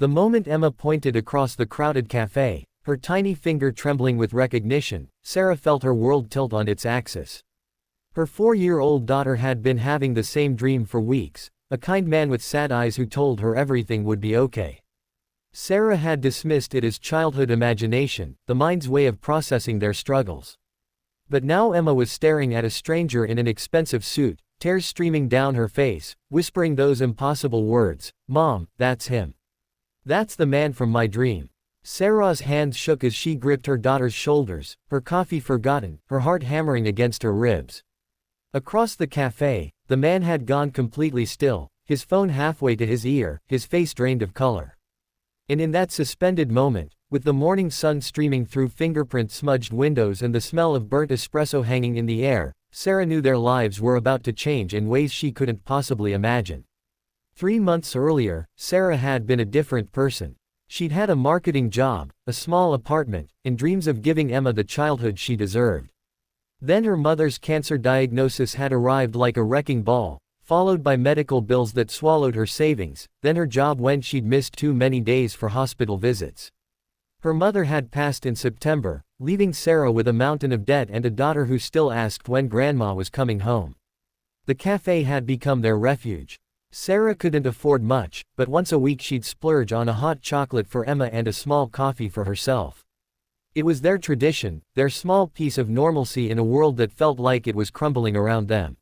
The moment Emma pointed across the crowded cafe, her tiny finger trembling with recognition, Sarah felt her world tilt on its axis. Her 4-year-old daughter had been having the same dream for weeks, a kind man with sad eyes who told her everything would be okay. Sarah had dismissed it as childhood imagination, the mind's way of processing their struggles. But now Emma was staring at a stranger in an expensive suit, tears streaming down her face, whispering those impossible words, "Mom, that's him. That's the man from my dream." Sarah's hands shook as she gripped her daughter's shoulders, her coffee forgotten, her heart hammering against her ribs. Across the cafe, the man had gone completely still, his phone halfway to his ear, his face drained of color. And in that suspended moment, with the morning sun streaming through fingerprint-smudged windows and the smell of burnt espresso hanging in the air, Sarah knew their lives were about to change in ways she couldn't possibly imagine. 3 months earlier, Sarah had been a different person. She'd had a marketing job, a small apartment, and dreams of giving Emma the childhood she deserved. Then her mother's cancer diagnosis had arrived like a wrecking ball, followed by medical bills that swallowed her savings, then her job when she'd missed too many days for hospital visits. Her mother had passed in September, leaving Sarah with a mountain of debt and a daughter who still asked when grandma was coming home. The cafe had become their refuge. Sarah couldn't afford much, but once a week she'd splurge on a hot chocolate for Emma and a small coffee for herself. It was their tradition, their small piece of normalcy in a world that felt like it was crumbling around them.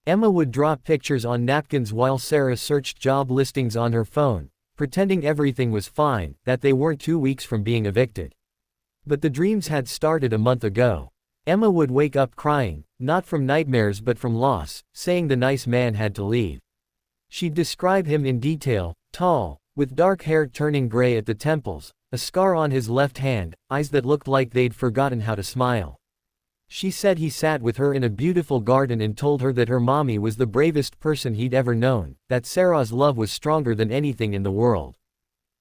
Emma would draw pictures on napkins while Sarah searched job listings on her phone, pretending everything was fine, that they weren't 2 weeks from being evicted. But the dreams had started a month ago. Emma would wake up crying, not from nightmares but from loss, saying the nice man had to leave. She'd describe him in detail, tall, with dark hair turning gray at the temples, a scar on his left hand, eyes that looked like they'd forgotten how to smile. She said he sat with her in a beautiful garden and told her that her mommy was the bravest person he'd ever known, that Sarah's love was stronger than anything in the world.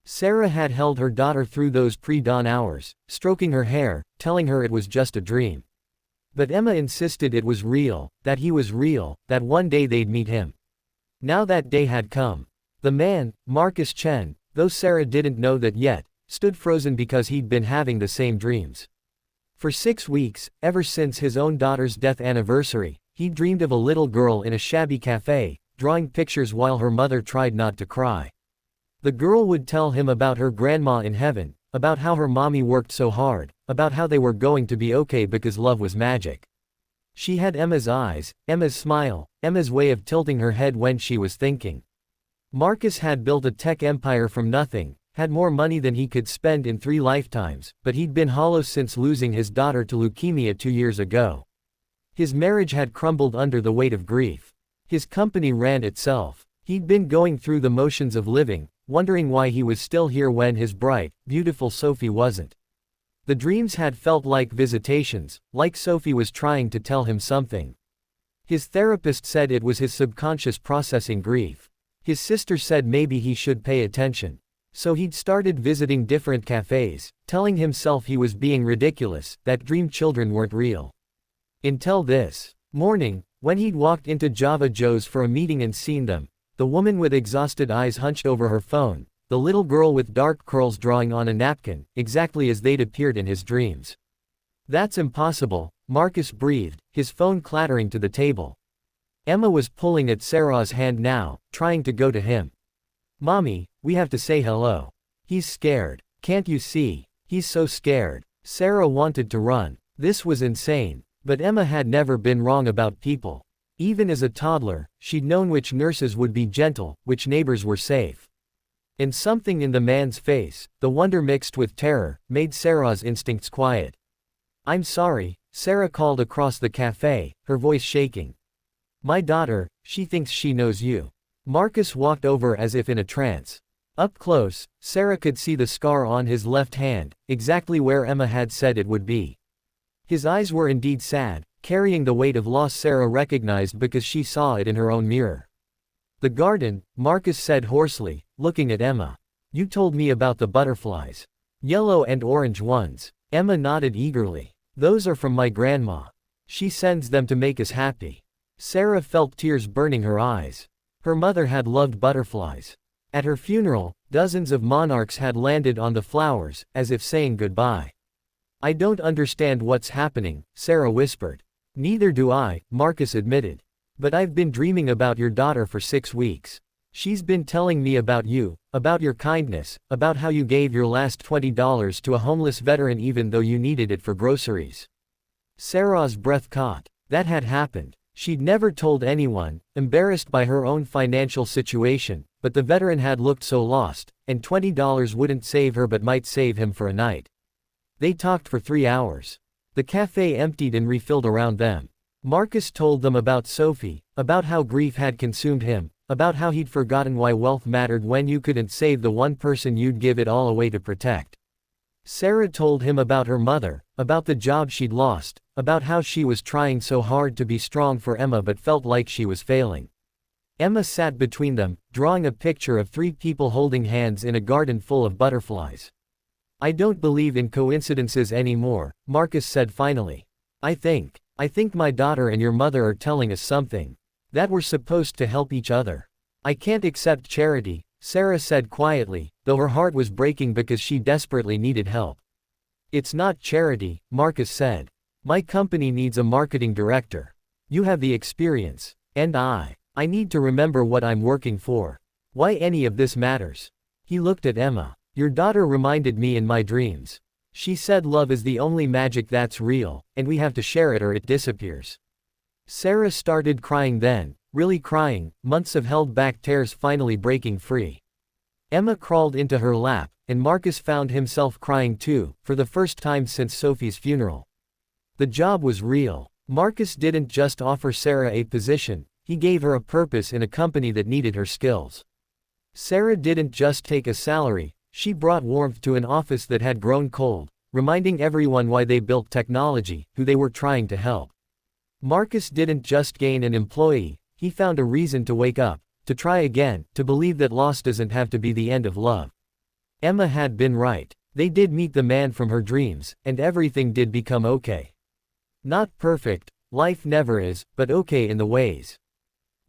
Sarah had held her daughter through those pre-dawn hours, stroking her hair, telling her it was just a dream. But Emma insisted it was real, that he was real, that one day they'd meet him. Now that day had come. The man, Marcus Chen, though Sarah didn't know that yet, stood frozen because he'd been having the same dreams. For 6 weeks, ever since his own daughter's death anniversary, he'd dreamed of a little girl in a shabby cafe, drawing pictures while her mother tried not to cry. The girl would tell him about her grandma in heaven, about how her mommy worked so hard, about how they were going to be okay because love was magic. She had Emma's eyes, Emma's smile, Emma's way of tilting her head when she was thinking. Marcus had built a tech empire from nothing, had more money than he could spend in 3 lifetimes, but he'd been hollow since losing his daughter to leukemia 2 years ago. His marriage had crumbled under the weight of grief. His company ran itself. He'd been going through the motions of living, wondering why he was still here when his bright, beautiful Sophie wasn't. The dreams had felt like visitations, like Sophie was trying to tell him something. His therapist said it was his subconscious processing grief. His sister said maybe he should pay attention. So he'd started visiting different cafes, telling himself he was being ridiculous, that dream children weren't real. Until this morning, when he'd walked into Java Joe's for a meeting and seen them, the woman with exhausted eyes hunched over her phone, the little girl with dark curls drawing on a napkin, exactly as they'd appeared in his dreams. "That's impossible," Marcus breathed, his phone clattering to the table. Emma was pulling at Sarah's hand now, trying to go to him. "Mommy, we have to say hello. He's scared. Can't you see? He's so scared." Sarah wanted to run. This was insane. But Emma had never been wrong about people. Even as a toddler, she'd known which nurses would be gentle, which neighbors were safe. And something in the man's face, the wonder mixed with terror, made Sarah's instincts quiet. "I'm sorry," Sarah called across the cafe, her voice shaking. "My daughter, she thinks she knows you." Marcus walked over as if in a trance. Up close, Sarah could see the scar on his left hand, exactly where Emma had said it would be. His eyes were indeed sad, carrying the weight of loss Sarah recognized because she saw it in her own mirror. "The garden," Marcus said hoarsely, looking at Emma. "You told me about the butterflies. Yellow and orange ones." Emma nodded eagerly. "Those are from my grandma. She sends them to make us happy." Sarah felt tears burning her eyes. Her mother had loved butterflies. At her funeral, dozens of monarchs had landed on the flowers, as if saying goodbye. I don't understand what's happening, Sarah whispered. Neither do I, Marcus admitted. But I've been dreaming about your daughter for 6 weeks. She's been telling me about you, about your kindness, about how you gave your last $20 to a homeless veteran even though you needed it for groceries. Sarah's breath caught. That had happened. She'd never told anyone, embarrassed by her own financial situation, but the veteran had looked so lost, and $20 wouldn't save her but might save him for a night. They talked for 3 hours. The cafe emptied and refilled around them. Marcus told them about Sophie, about how grief had consumed him, about how he'd forgotten why wealth mattered when you couldn't save the one person you'd give it all away to protect. Sarah told him about her mother, about the job she'd lost, about how she was trying so hard to be strong for Emma but felt like she was failing. Emma sat between them, drawing a picture of 3 people holding hands in a garden full of butterflies. I don't believe in coincidences anymore, Marcus said finally. I think my daughter and your mother are telling us something. That we're supposed to help each other. I can't accept charity, Sarah said quietly, though her heart was breaking because she desperately needed help. It's not charity, Marcus said. My company needs a marketing director. You have the experience. And I need to remember what I'm working for. Why any of this matters. He looked at Emma. Your daughter reminded me in my dreams. She said love is the only magic that's real, and we have to share it or it disappears. Sarah started crying then, really crying, months of held-back tears finally breaking free. Emma crawled into her lap, and Marcus found himself crying too, for the first time since Sophie's funeral. The job was real. Marcus didn't just offer Sarah a position, he gave her a purpose in a company that needed her skills. Sarah didn't just take a salary, she brought warmth to an office that had grown cold, reminding everyone why they built technology, who they were trying to help. Marcus didn't just gain an employee, he found a reason to wake up, to try again, to believe that loss doesn't have to be the end of love. Emma had been right. They did meet the man from her dreams, and everything did become okay. Not perfect, life never is, but okay in the ways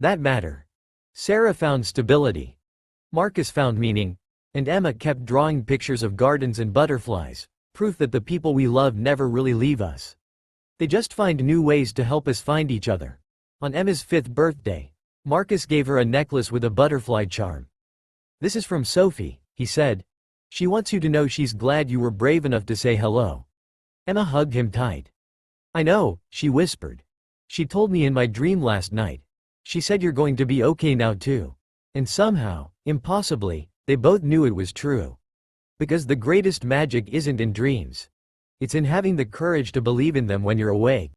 that matter. Sarah found stability. Marcus found meaning. And Emma kept drawing pictures of gardens and butterflies, proof that the people we love never really leave us. They just find new ways to help us find each other. On Emma's 5th birthday, Marcus gave her a necklace with a butterfly charm. This is from Sophie, he said. She wants you to know she's glad you were brave enough to say hello. Emma hugged him tight. I know, she whispered. She told me in my dream last night. She said you're going to be okay now too. And somehow, impossibly, they both knew it was true. Because the greatest magic isn't in dreams. It's in having the courage to believe in them when you're awake.